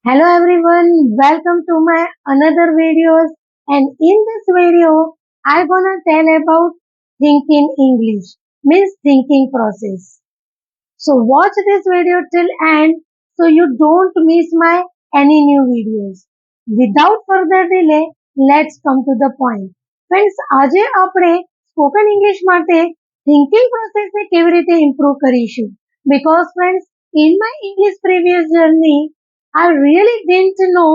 Hello everyone, welcome to my another videos, and in this video I gonna tell about thinking English means thinking process. So watch this video till end so you don't miss my any new videos. Without further delay, let's come to the point. Friends, આજે આપણે spoken English માટે thinking process ને કેવી રીતે improve કરીશું. Because friends, in my English previous journey, I really didn't know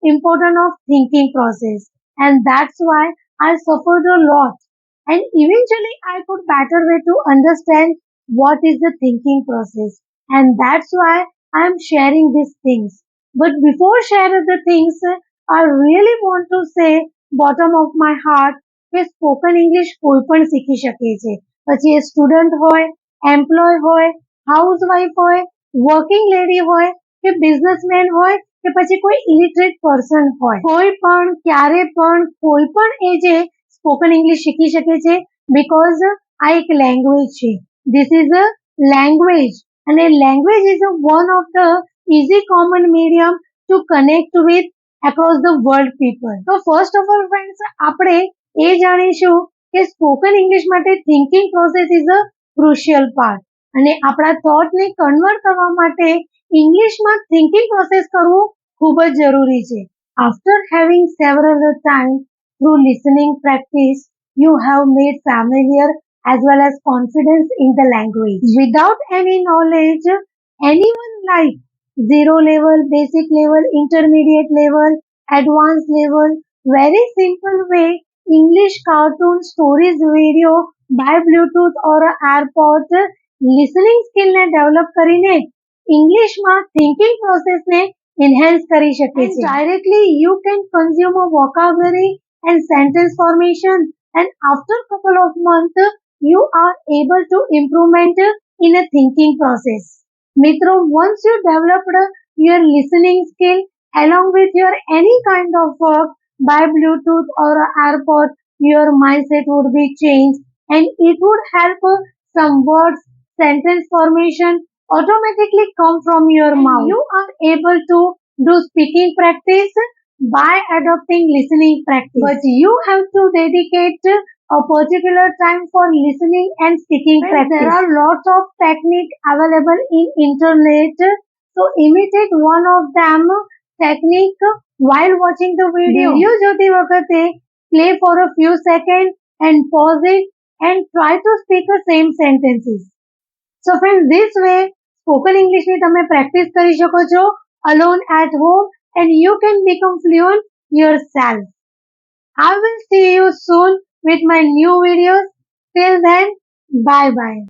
importance of thinking process, and that's why I suffered a lot. And eventually I could better way to understand what is the thinking process, and that's why I am sharing these things. But before sharing the things, I really want to say bottom of my heart કે spoken English કોઈ પણ શીખી શકે છે. પછી એ student હોય, employ હોય, housewife હોય, વર્કિંગ લેડી હોય કે બિઝનેસમેન હોય કે પછી કોઈ ઇલિટરેટ પર્સન હોય, કોઈ પણ ક્યારે પણ કોઈ પણ એજે સ્પોકન ઇંગ્લિશ શીખી શકે છે. બીકોઝ આ એક લેંગ્વેજ છે. ધીસ ઇઝ અ લેંગ્વેજ, અને language is one of the easy common medium to connect with across the world people. તો ફર્સ્ટ ઓફ ઓલ ફ્રેન્ડ્સ, આપણે એ જાણીશું કે સ્પોકન ઇંગ્લિશ માટે thinking process is a crucial part, અને આપણા થોટને convert કરવા માટે ઇંગ્લિશમાં થિંકિંગ પ્રોસેસ કરવું ખૂબ જ જરૂરી છે. After having several time through listening practice, you have made familiar as well as confidence in the language. Without any knowledge, anyone like zero level, basic level, intermediate level, advanced level, very simple way, English cartoon stories video by Bluetooth or AirPod listening skill ને develop કરીને ઇંગ્લિશમાં thinking પ્રોસેસને enhance કરી શકે છે. Directly you can consume a vocabulary and sentence formation, and after couple of months you are able to improvement in a thinking process. મિત્રો, once you developed your listening skill along with your any kind of work by Bluetooth or AirPod, your mindset would be changed and it would help some words, sentence formation automatically come from your mouth. You are able to do speaking practice by adopting listening practice. But you have to dedicate a particular time for listening and speaking practice. There are lots of technique available in internet. So imitate one of them technique while watching the video. Video જોતી વખતે play for a few seconds and pause it and try to speak the same sentences. So friends, this way spoken English ની તમે practice કરી શકો છો alone at home, and you can become fluent yourself. I will see you soon with my new videos. Till then, bye bye.